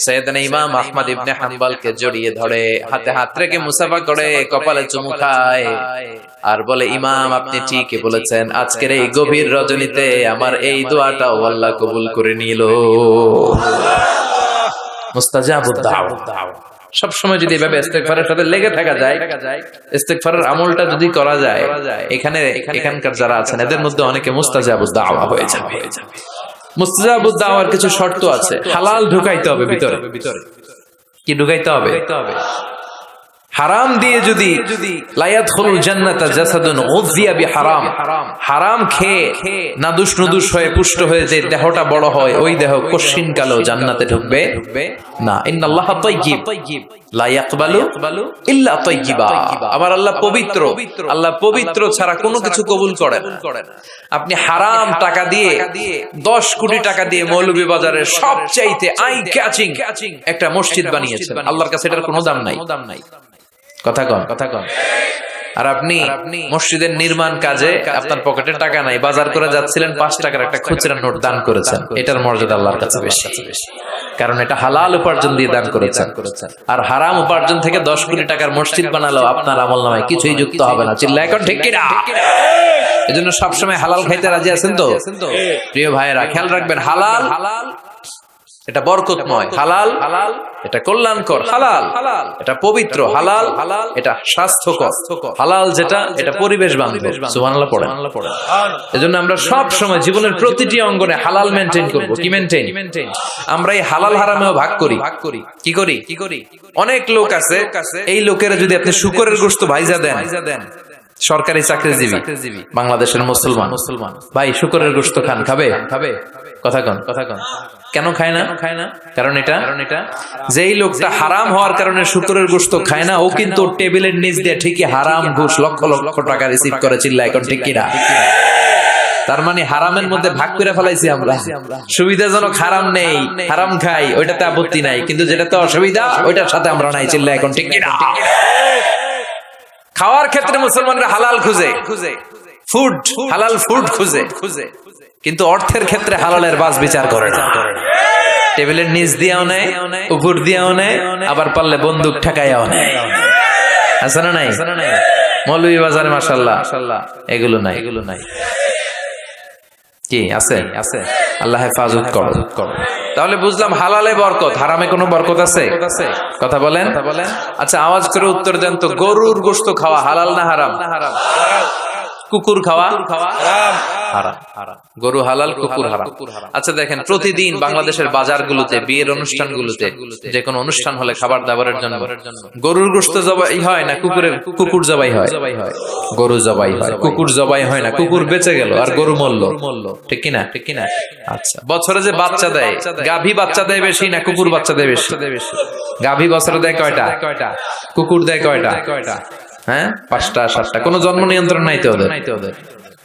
সাইয়েদনা ইমাম আহমদ ইবনে হাম্বলকে জড়িয়ে ধরে, হাতে হাত রেখে মুসাফা করে, কপালে চুমু খায় আর বলে, ইমাম আপনি ঠিকই বলেছেন, আজকের এই গভীর রজনীতে আমার এই দোয়াটাও আল্লাহ কবুল করে নিল। মুস্তাজাবুদ দাওয়া। সব সময় যদি এভাবে ইস্তেগফারের সাথে লেগে থাকা যায়, ইস্তেগফারের আমলটা যদি করা যায়, এখানকার যারা আছেন এদের মধ্যে অনেকে মুস্তাজাবুদ দাওয়া হয়ে যাবে। মুস্তাজাবুদ দাওয়ার কিছু শর্ত আছে, হালাল ঢুকাইতে হবে ভিতরে। কি ঢুকাইতে হবে? হারাম দিয়ে যদি লা ইয়াদখুলুল জান্নাতা জাসাদুন গুযিয়া বিহারাম, হারাম খেয়ে নাদুস নুদুস হয়ে পুষ্ট হয়ে যে দেহটা বড় হয়, ওই দেহ কশিন কালো জান্নাতে ঢুকবে না। ইন্নাল্লাহা তাইয়্যিব লা ইয়াকবালু ইল্লা তাইয়্যিবা, আমার আল্লাহ পবিত্র, আল্লাহ পবিত্র ছাড়া কোনো কিছু কবুল করে না। আপনি হারাম টাকা দিয়ে 10 কোটি টাকা দিয়ে মৌলভীবাজারের সবচাইতে আই ক্যাচিং একটা মসজিদ বানিয়েছেন, আল্লাহর কাছে এটার কোনো দাম নাই। কথা কন। আর আপনি মসজিদের নির্মাণ কাজে আপনার পকেটে টাকা নাই, বাজার করে যাচ্ছিলেন, 5 টাকার একটা খুচরা নোট দান করেছেন, এটার মর্যাদা আল্লাহর কাছে বেশি, কারণ এটা হালাল উপার্জন দিয়ে দান করেছেন। আর হারাম উপার্জন থেকে 10 কোটি টাকার মসজিদ বানালো আপনার আমলনামায় কিছুই যুক্ত হবে না। চিল্লা এখন ঠিক কিনা? এজন্য সবসময় হালাল খাইতে রাজি আছেন তো প্রিয় ভাইয়েরা? খেয়াল রাখবেন, হালাল এটা বরকতময়, হালাল এটা কল্যাণকর, হালাল এটা পবিত্র, হালাল এটা স্বাস্থ্যকর, হালাল যেটা এটা পরিবেশ বান্ধব। সুবহানাল্লাহ পড়েন। এজন্য আমরা সব সময় জীবনের প্রতিটি অঙ্গনে হালাল মেইনটেইন করব। কি মেইনটেইন? আমরা এই হালাল হারামেও ভাগ করি। কি করি? অনেক লোক আছে, এই লোকেরা যদি আপনি শুকরের গোশত ভাইজা দেন, সরকারি চাকরিজীবী বাংলাদেশের মুসলমান ভাই, শুকরের গোশত খাবে? কথা কন। কেন খায় না? কারণ এটা যেই লোকটা হারাম হওয়ার কারণে শুকরের গোশত খায় না, ও কিন্তু টেবিলের নিচ দিয়ে ঠিকই হারাম ঘুষ লক্ষ লক্ষ টাকা রিসিভ করে। চিল্লা এখন ঠিক কিনা? তার মানে হারামের মধ্যে ভাগ করে ফেলাইছি আমরা। সুবিধাজনক হারাম নেই, হারাম খাই, ওইটাতে আপত্তি নাই, কিন্তু যেটাতে অসুবিধা ওইটার সাথে আমরা নাই। চিল্লা এখন ঠিক কিনা? খাওয়ার ক্ষেত্রে মুসলমানরা হালাল খুঁজে, ফুড হালাল ফুড খুঁজে, কিন্তু অর্থের ক্ষেত্রে হালালের বাস বিচার করে না। টেবিলের নিচ দিয়েও নেয়, উপর দিয়েও নেয়, আবার পারলে বন্দুক ঠেকাইয়াও নেয়। আছে না নাই? মৌলভীবাজারে মাশাআল্লাহ এগুলো নাই। কি আছে? আল্লাহ হেফাজত করো। তাহলে বুঝলাম হালালে বরকত, হারামে কোনো বরকত আছে? কথা বলেন। আচ্ছা আওয়াজ করে উত্তর দেন তো, গরুর গোশত খাওয়া হালাল না হারাম? কুকুর খাওয়া হারাম। গরু হালাল, কুকুর হারাম। আচ্ছা দেখেন, প্রতিদিন বাংলাদেশের বাজারগুলোতে, বিয়ের অনুষ্ঠানগুলোতে, যে কোনো অনুষ্ঠান হলে খাবার দাবারের জন্য গরুর গোশত জবাই হয় না কুকুর জবাই হয়? গরু জবাই হয়, কুকুর জবাই হয় না। কুকুর বেঁচে গেল আর গরু মরল, ঠিক কিনা? ঠিক কিনা? আচ্ছা, বছরে যে বাচ্চা দেয়, গাভী বাচ্চা দেয় বেশি না কুকুর বাচ্চা দেয় বেশি? গাভী বছরে দেয় কয়টা? কুকুর দেয় কয়টা? হ্যাঁ, 5টা 7টা। কোনো জন্ম নিয়ন্ত্রণ নাই তো ওদের।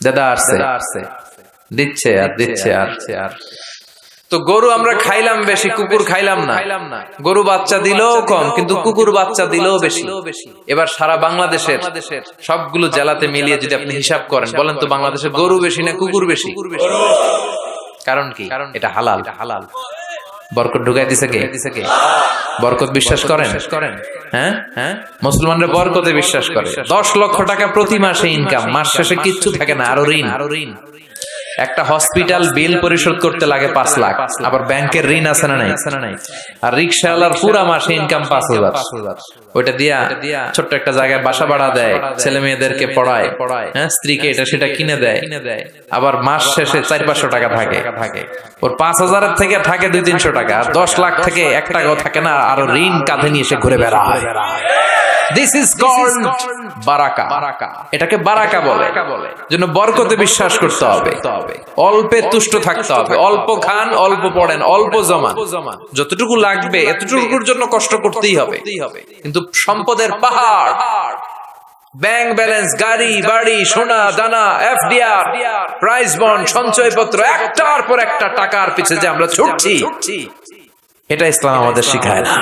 দাদা আসছে, দিচ্ছে আর দিচ্ছে আর। তো গরু আমরা খাইলাম বেশি, কুকুর খাইলাম না। গরু বাচ্চা দিলেও কম, কিন্তু কুকুর বাচ্চা দিলেও বেশি। এবার সারা বাংলাদেশের সবগুলো জেলাতে মিলিয়ে যদি আপনি হিসাব করেন, বলেন তো বাংলাদেশে গরু বেশি না কুকুর বেশি? কারণ কি? এটা হালাল। বরকত ঢুকাই দিছে কে? বরকত বিশ্বাস করেন? হ্যাঁ, মুসলমানরা বরকতে বিশ্বাস করে। 10 লক্ষ টাকা প্রতি মাসে ইনকাম, মাস শেষে কিচ্ছু থাকে না, আরো ঋণ। একটা হসপিটাল বিল পরিশোধ করতে লাগে 5 লাখ, আবার ব্যাংকের ঋণ আছে না নাই? আর রিক্সাওয়ালার পুরা মাসে ইনকাম 5,000। ওইটা দিয়া ছোট্ট একটা জায়গায় বাসা ভাড়া দেয়, ছেলে মেয়েদেরকে পড়ায়, হ্যাঁ, স্ত্রীকে এটা সেটা কিনে দেয়। আবার মাস শেষে 400-500 টাকা থাকে। ওর 5,000 থেকে থাকে 200-300 টাকা, আর 10 লাখ থেকে 1 টাকাও থাকে না, আরো ঋণ কাঁধে নিয়ে এসে ঘুরে বেড়ায়। This is called বারাকা। এটাকে বারাকা বলে। জন্য বরকতে বিশ্বাস করতে হবে, অল্পে তুষ্ট থাকতে হবে, অল্প খান, অল্প পড়েন, অল্প জমান, যতটুকু লাগবে এতটুকুর জন্য কষ্ট করতেই হবে। কিন্তু সম্পদের পাহাড়, ব্যাংক ব্যালেন্স, গাড়ি বাড়ি, সোনা দানা, এফডিআর, প্রাইজ বন্ড, সঞ্চয়পত্র, একটার পর একটা টাকার পিছে যে আমরা ছুটছি, এটা ইসলাম আমাদের শিখায় না।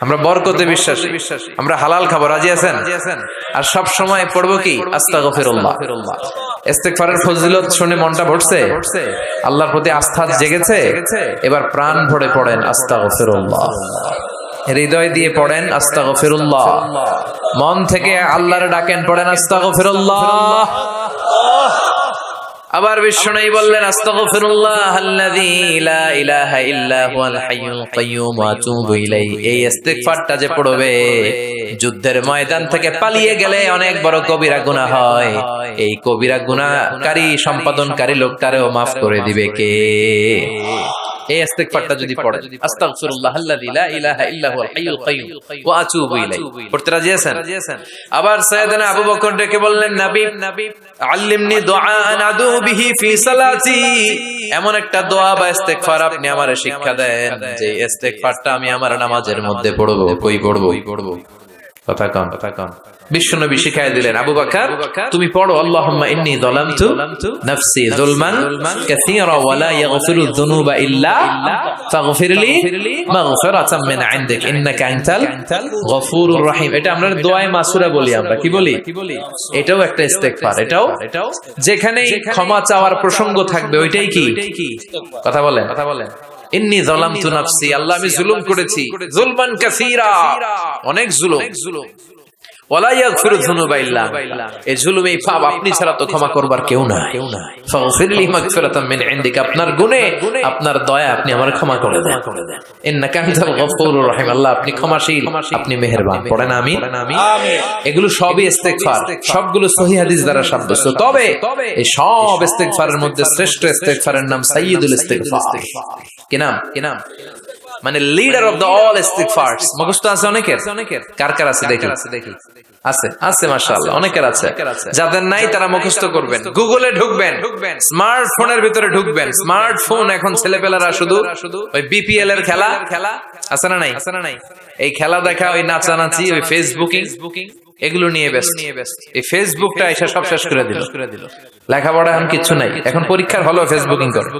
আমরা বরকতে বিশ্বাসী, আমরা হালাল খাবো, রাজি আছেন? আর সব সময় পড়বো কি? আস্তাগফিরুল্লাহ। ইস্তেগফারের ফজিলত শুনে মনটা ভরছে, আল্লাহর প্রতি আস্থা জেগেছে, এবার প্রাণ ভরে পড়েন আস্তাগফিরুল্লাহ, হৃদয় দিয়ে পড়েন আস্তাগফিরুল্লাহ, মন থেকে আল্লাহর ডাকেন, পড়েন আস্তাগফিরুল্লাহ। আবার বিষ্ণু বললেন আস্তাগফিরুল্লাহাল্লাযী লা ইলাহা ইল্লা হুয়াল হাইয়ুল কাইয়্যুম ওয়া আতুবু ইলাইহি। এই ইস্তিগফারটা যে পড়বে, যুদ্ধের ময়দান থেকে পালিয়ে গেলে অনেক বড় কবিরা গুনাহ হয়, এই কবিরা গুনাহকারী সম্পাদনকারী লোকটারেও maaf করে দিবে কে? এই ইস্তিগফারটা যদি পড়ে, আস্তাগফিরুল্লাহাল্লাযী লা ইলাহা ইল্লা হুয়াল হাইয়ুল কাইয়্যুম ওয়া আতুবু ইলাইহি, পড়তে রাজি আছেন? আবার সাইয়েদনা আবু বকর ডেকে বললেন, নবী আল্লিমনি দুআআন আদু বিহি ফি সালাতি, এমন একটা দোয়া বা ইস্তিগফার আপনি আমারে শিক্ষা দেন যে ইস্তিগফারটা আমি আমার নামাজের মধ্যে পড়বো। কই পড়বো? কথা কন। বিশ্বনবী শিখায় দিলেন, আবু বকর তুমি পড়ো, আল্লাহুম্মা ইন্নী যালামতু নাফসি যুলমান কাসীরা ওয়া লা ইয়াগফিরুয যুনুবা ইল্লা ফাগফিরলি মাগফিরাতাম মিন ইনদিক ইন্নাকা আনতাল গফুরুর রহিম। এটা আমরা দোয়ায়ে মাসুরা বলি, আমরা কি বলি? এটাও একটা ইস্তিগফার। এটাও যেখানে ক্ষমা চাওয়ার প্রসঙ্গ থাকবে ওইটাই কি? কথা বলেন। ইন্নী যালামতু নাফসি, আল্লাহ আমি জুলুম করেছি, যুলমান কাসীরা, অনেক জুলুম, ওয়ালা ইয়াগফিরুয যুনুবা ইল্লা, এই জুলুম, এই পাপ আপনি ছাড়া তো ক্ষমা করবার কেউ নাই। ফাগফিরলি মাগফিরাতাম মিন ইনদিক, আপনার গুনাহে আপনার দয়া আপনি আমারে ক্ষমা করে দেন। ইন্নাকা আনতাল গফুরুর রহিম, আল্লাহ আপনি ক্ষমাশীল, আপনি মেহেরবান। পড়েন আমিন। এগুলো সবই ইস্তিগফার, সবগুলো সহিহ হাদিস দ্বারা সাব্যস্ত। তবে এই সব ইস্তিগফারের মধ্যে শ্রেষ্ঠ ইস্তিগফারের নাম সাইয়্যিদুল ইস্তিগফার। কি নাম? মানে লিডার অফ দ্য অল ইস্তিগফারস। মুখস্থ আছে অনেকের? কার আছে দেখি? আছে মাশাআল্লাহ, অনেকের আছে। যাদের নাই তারা মুখস্থ করবেন, গুগলে ঢুকবেন, স্মার্টফোনের ভিতরে ঢুকবেন। স্মার্টফোন এখন ছেলেপেলারা শুধু ওই বিপিএল এর খেলা আছে না নাই, এই খেলা দেখা, ওই নাচানাচি, ওই ফেসবুকিং, এগুলো নিয়ে ব্যস্ত। এই ফেসবুকটা এসে সব শেষ করে দিল। লেখাপড়া এখন কিচ্ছু নাই, এখন পরীক্ষার হলো ফেসবুকিং করে।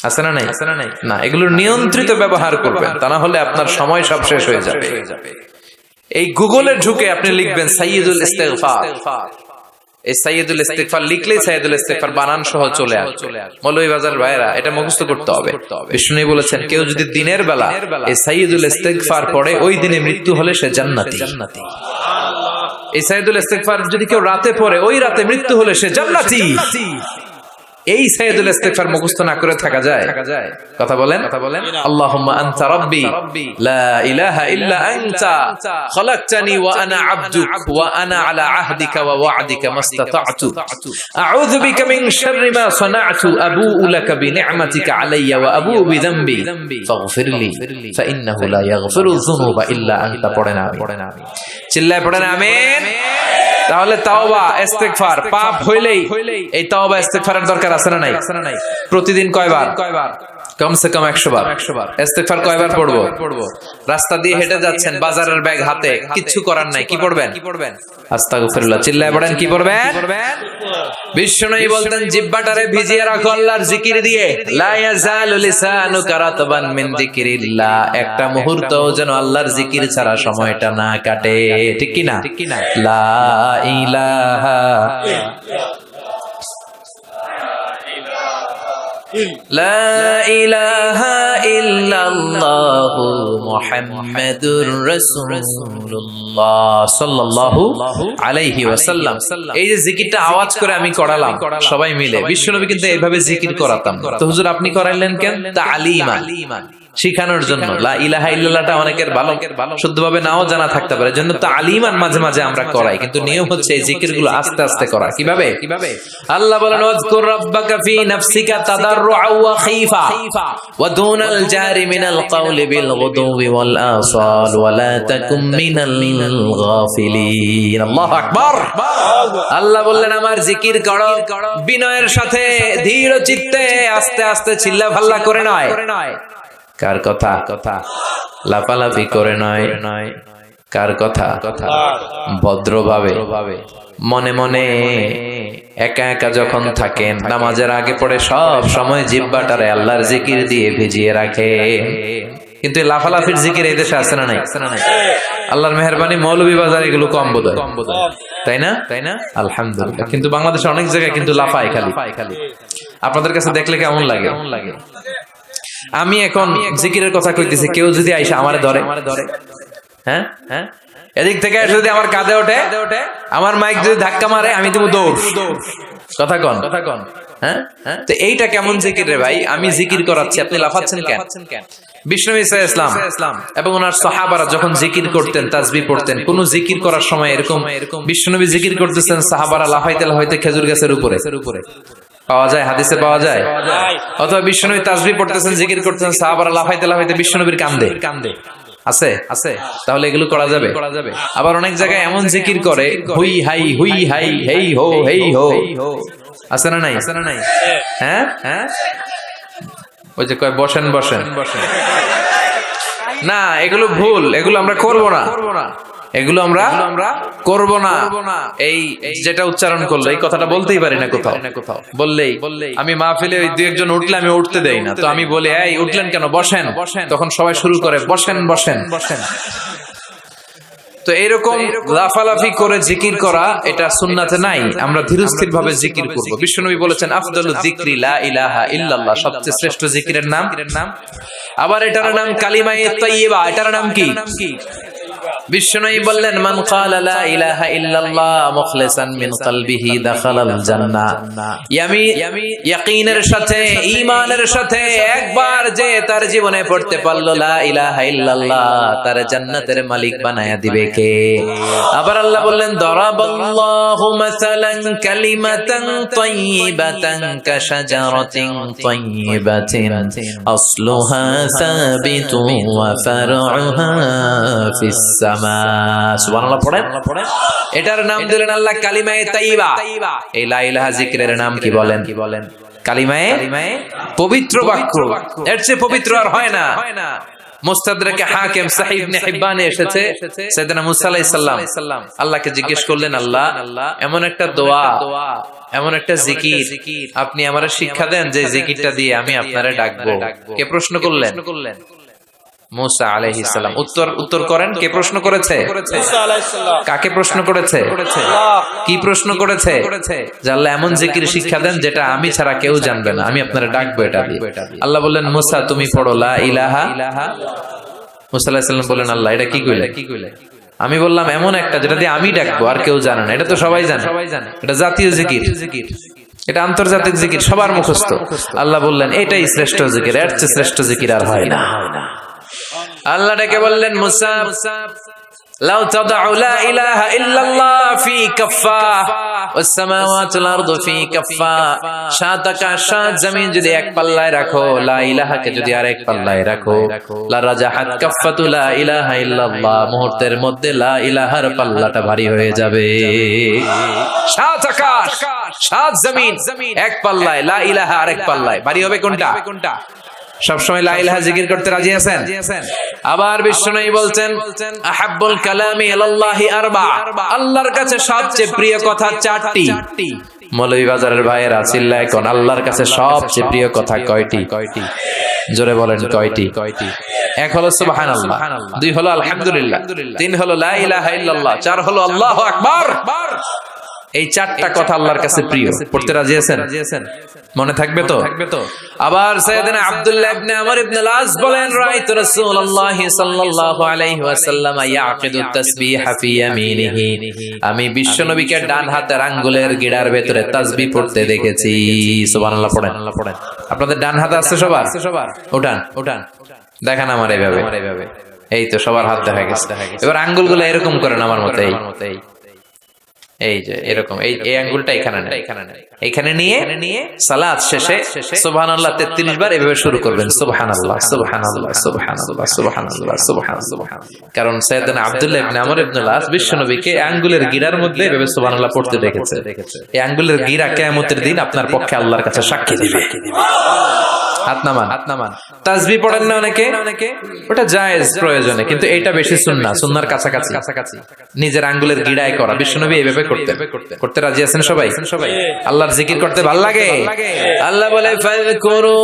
আছে না নাই? না, এগুলোর নিয়ন্ত্রিত ব্যবহার করবেন, তা না হলে আপনার সময় সব শেষ হয়ে যাবে। এই গুগলে ঢুকে আপনি লিখবেন সাইয়্যিদুল ইস্তিগফার। এই সাইয়্যিদুল ইস্তিগফার লিখলেই সাইয়্যিদুল ইস্তিগফার বানান সহ চলে আসবে। মৌলভীবাজার ভাইরা এটা মুখস্থ করতে হবে। বিষ্ণু বলেছেন, কেউ যদি দিনের বেলা এই সাইয়্যিদুল ইস্তিগফার পড়ে, ওই দিনে মৃত্যু হলে সে জান্নাতি। এই সাইয়্যিদুল ইস্তিগফার যদি কেউ রাতে পড়ে, ওই রাতে মৃত্যু হলে সে জান্নাতি। এই সাইয়্যিদুল ইস্তিগফার মুখস্থ না করে থাকা যায়? কথা বলেন। আল্লাহুম্মা আনতা রাব্বি লা ইলাহা ইল্লা আনতা খালাকতানি ওয়া আনা আবদুক ওয়া আনা আলা আহদিকা ওয়া ওয়া'দিকা মাসতাতা'তু আউযু বিকা মিন শাররি মা সানা'তু আবুউ লাকা বিনি'মাতিকা আলাইয়া ওয়া আবুউ বিযামবি ফাগফিরলি ফা ইন্নাহু লা ইয়াগফিরুয যুনুবা ইল্লা আনতা। পড়েন আমিন। চিল্লায় পড়েন আমিন। তাহলে তাওবা ইস্তেগফার পাপ হইলেই এই তাওবা ইস্তেগফারের দরকার আছে না নাই? প্রতিদিন কয়বার? কমসে কম 100 বার। ইস্তেগফার কয়বার পড়বো? রাস্তা দিয়ে হেঁটে যাচ্ছেন, বাজারের ব্যাগ হাতে, কিচ্ছু করার নাই, কি পড়বেন? আস্তাগফিরুল্লাহ। চিল্লায় পড়েন, কি পড়বেন? বিশ্বনবী বলতেন জিহ্বাটারে ভিজিয়ে রাখো আল্লাহর জিকির দিয়ে। লা ইয়াজালু লিসানুকা রাতবান মিন যিকরিল্লাহ। একটা মুহূর্ত যেন আল্লাহর জিকির ছাড়া সময়টা না কাটে, ঠিক কি না? লা ইলাহা লা ইলাহা ইল্লাল্লাহু মুহাম্মাদুর রাসূলুল্লাহ সাল্লাল্লাহু আলাইহি ওয়াসাল্লাম। এই যে জিকিরটা আওয়াজ করে আমি করালাম সবাই মিলে, বিশ্বনবী কিন্তু এইভাবে জিকির করাতাম। তো হুজুর আপনি করাইলেন কেন? তালিমান, শিখানোর জন্য। লা ইলাহা ইল্লাল্লাহটা অনেকের ভালো শুদ্ধভাবে নাও জানা থাকতে পারে, জন্য তালিমান মাঝে মাঝে আমরা করাই। কিন্তু নিয়ম হচ্ছে এই জিকিরগুলো আস্তে আস্তে করা। কিভাবে? আল্লাহ বলেন ওয়াজকুর রাব্বাকা ফি নাফসিকা তাদাররুআ ওয়া খাইফা ওয়া দুনাল জারি মিনাল কাওলি বিল গুদুবি ওয়াল আসাল ওয়া লা তাকুম মিনাল গাফিলিন। আল্লাহু আকবার। আল্লাহ বললেন আমার জিকির করো বিনয়ের সাথে, ধীর চিত্তে, আস্তে আস্তে, চিল্লা ভাল্লা করে নয়। কার কথা? লাফালাফি করে নয়। কার কথা? ভদ্রভাবে, মনে মনে, একা একা যখন থাকেন, নামাজের আগে পড়ে সব সময় জিহ্বাটারে আল্লাহর জিকির দিয়ে ভিজিয়ে রাখে। কিন্তু লাফালাফির জিকির এই দেশে আছে না নাই? আল্লাহর মেহেরবানি মৌলভীবাজার এগুলো কম বোধহয়, তাই না? আলহামদুলিল্লাহ। কিন্তু বাংলাদেশে অনেক জায়গায় কিন্তু লাফায় খালি। আপনাদের কাছে দেখলে কেমন লাগে? আমি এখন জিকিরের কথা কইতেছি, কেউ যদি আইসা আমারে ধরে, হ্যাঁ, এদিক থেকে যদি আমার কাঁধে ওঠে, আমার মাইক যদি ধাক্কা মারে, আমি দেবো দৌড়। কথা কন। হ্যাঁ, তো এইটা কেমন জিকির রে ভাই? আমি জিকির করাচ্ছি, আপনি লাফাচ্ছেন কেন? বিষ্ণু ইসলাম এবং ওনার সাহাবারা যখন জিকির করতেন, তাসবিহ পড়তেন, কোন জিকির করার সময় এরকম বিষ্ণুনবী জিকির করতেছেন, সাহাবারা লাফাইতে লাফাইতে খেজুর গাছের উপরে পাওয়া যায়? হাদিসে পাওয়া যায়? অথবা বিষ্ণুনবী তাসবিহ পড়তেছেন, জিকির করতেছেন, সাহাবারা লাফাইতে লাফাইতে বিষ্ণুনবীর কান্দে আছে? তাহলে এগুলো করা যাবে? আবার অনেক জায়গায় এমন জিকির করে, হুই হাই হেই হো হেই হো, আছে না নাই? হ্যাঁ, ওই যে কয় বসেন। না, এগুলো ভুল, এগুলো আমরা করব না। এই যেটা উচ্চারণ করলো, এই কথাটা বলতেই পারি না কোথাও। বললেই আমি মাহফিলে ওই দুই একজন উঠলে আমি উঠতে দেই না, তো আমি বলি এই উঠলেন কেন, বসেন। তখন সবাই শুরু করে বসেন। তো এরকম লাফালাফি করে জিকির করা, এটা সুন্নাতে নাই। আমরা ধীরস্থির ভাবে জিকির করব। বিশ্বনবী বলেছেন আফদালু যিকরি লা ইলাহা ইল্লাল্লাহ, সবচেয়ে শ্রেষ্ঠ জিকিরের নাম। আবার এটার নাম কালিমায়ে তাইয়্যিবা। এটার নাম কি? বিশ্বনবী বললেন মান ক্বালা লা ইলাহা ইল্লাল্লাহ মুখলিসান মিন কলবিহি দাখালাল জান্নাহ। ইয়াকিনের সাথে, ঈমানের সাথে একবার যে তার জীবনে পড়তে পারলো লা ইলাহা ইল্লাল্লাহ, তার জান্নাতের মালিক বানায়া দিবে কে? আবার আল্লাহ বললেন দারাবাল্লাহু মাসালান কালিমাতান তাইয়্যিবাতান কাশাজারাতিন তাইয়্যিবাতিন আসলুহা সাবিতুন ওয়া ফারউহা ফিস সামা। সুবহানাল্লাহ পড়েন। এটার নাম দিলেন আল্লাহ কালিমায়ে তাইয়্যিবা। এই লা ইলাহা জিকিরের নাম কি বলেন? কালিমায়ে পবিত্র বাক্য। এর চেয়ে পবিত্র আর হয় না। মুস্তাদরাকে হাকিম সাহিহ ইবনে হিব্বানে এসেছে, সাইয়েদনা মুসা আলাইহিস সালাম আল্লাহকে জিজ্ঞেস করলেন, আল্লাহ এমন একটা দোয়া, এমন একটা জিকির আপনি আমারে শিক্ষা দেন যে জিকিরটা দিয়ে আমি আপনারে ডাকবো। কে প্রশ্ন করলেন? মুসা আলাইহিস সালাম। উত্তর করেন, কে প্রশ্ন করেছে? মুসা আলাইহিস সালাম। কাকে প্রশ্ন করেছে? কি প্রশ্ন করেছে? যে আল্লাহ এমন জিকির শিক্ষা দেন যেটা আমি ছাড়া কেউ জানবে না, আমি আপনারে ডাকবো এটা দিয়ে। আল্লাহ বললেন মুসা তুমি পড়ো লা ইলাহা। মুসা আলাইহিস সালাম বললেন আল্লাহ এটা কি কইলে? আমি বললাম এমন একটা যেটা দিয়ে আমি ডাকবো আর কেউ জানে না। এটা তো সবাই জানে, এটা জাতীয় জিকির, এটা আন্তর্জাতিক জিকির, সবার মুখস্থ। আল্লাহ বললেন এটাই শ্রেষ্ঠ জিকির, এর চেয়ে শ্রেষ্ঠ জিকির আর হয় না। আল্লাহ ডেকে বললেন মুসা লাউ তাদউ লা ইলাহা ইল্লাল্লাহ ফি কাফফা ওয়াস সামাওয়াতুল আরদু ফি কাফফা, সাত আকাশ সাত জমিন যদি এক পাল্লায় রাখো, লা ইলাহাকে যদি আরেক পাল্লায় রাখো, লা রাজাহাত কাফফাতু লা ইলাহা ইল্লাল্লাহ, মুহূর্তের মধ্যে লা ইলাহার পাল্লাটা ভারী হয়ে যাবে। সাত আকাশ সাত জমিন এক পাল্লায়, লা ইলাহা আরেক পাল্লায়, ভারী হবে কোনটা? সবসময় লা ইলাহা জিকির করতে রাজি আছেন? আবার বিশ্বনবী বলছেন আহাব্বুল কালামি ইলাল্লাহি আরবা, আল্লাহর কাছে সবচেয়ে প্রিয় কথা চারটি। মৌলভীবাজারের ভাইয়েরা চিল্লায় কোন আল্লাহর কাছে সবচেয়ে প্রিয় কথা কয়টি? জোরে বলেন কয়টি? এক হলো সুবহানাল্লাহ, দুই হলো আলহামদুলিল্লাহ, তিন হলো লা ইলাহা ইল্লাল্লাহ, চার হলো আল্লাহু আকবার। এই চারটা কথা আল্লাহর কাছে প্রিয়। পড়তে রাজি আছেন? মনে থাকবে তো? আবার সাইয়েদনা আব্দুল্লাহ ইবনে আমর ইবনে আল-আস বলেন রাআইতু রাসূলুল্লাহ সাল্লাল্লাহু আলাইহি ওয়াসাল্লাম ইয়াকিদু তাসবিহা ফি ইয়ামিনিহি, আমি বিশ্বনবীকে ডান হাতের আঙ্গুলের গিড়ার ভেতরে তাসবিহ পড়তে দেখেছি। সুবহানাল্লাহ পড়েন। আপনাদের ডান হাতে আছে সবার? উঠান দেখান আমার এইভাবে। এই তো সবার হাত দেখা গেছে। এবার আঙ্গুলগুলো এরকম করেন আমার মতো, এই যে এরকম, এই আঙ্গুলটা এখানে নিয়ে সালাত শেষে সুবহানাল্লাহ 33 বার এভাবে শুরু করবেন, সুবহানাল্লাহ সুবহানাল্লাহ সুবহানাল্লাহ সুবহানাল্লাহ সুবহানাল্লাহ। কারণ সাইয়েদনা আব্দুল্লাহ ইবনে আমর ইবনে আল-আস বিশ্বনবীকে আঙ্গুলের গিরার মধ্যে এভাবে সুবহানাল্লাহ পড়তে দেখেছে। এই আঙ্গুলের গিরা কিয়ামতের দিন আপনার পক্ষে আল্লাহর কাছে সাক্ষী দিবে। হাত নামান। তাসবিহ পড়েন না অনেকে? ওটা জায়েজ প্রয়োজনে, কিন্তু এইটা বেশি সুন্নাহ, সুন্নাহর কাছাকাছি নিজের আঙ্গুলের গিড়ায় করা। বিশ্বনবী এইভাবে করতে রাজি আছেন সবাই? আল্লাহর জিকির করতে ভালো লাগে? আল্লাহ বলে ফাযকুরু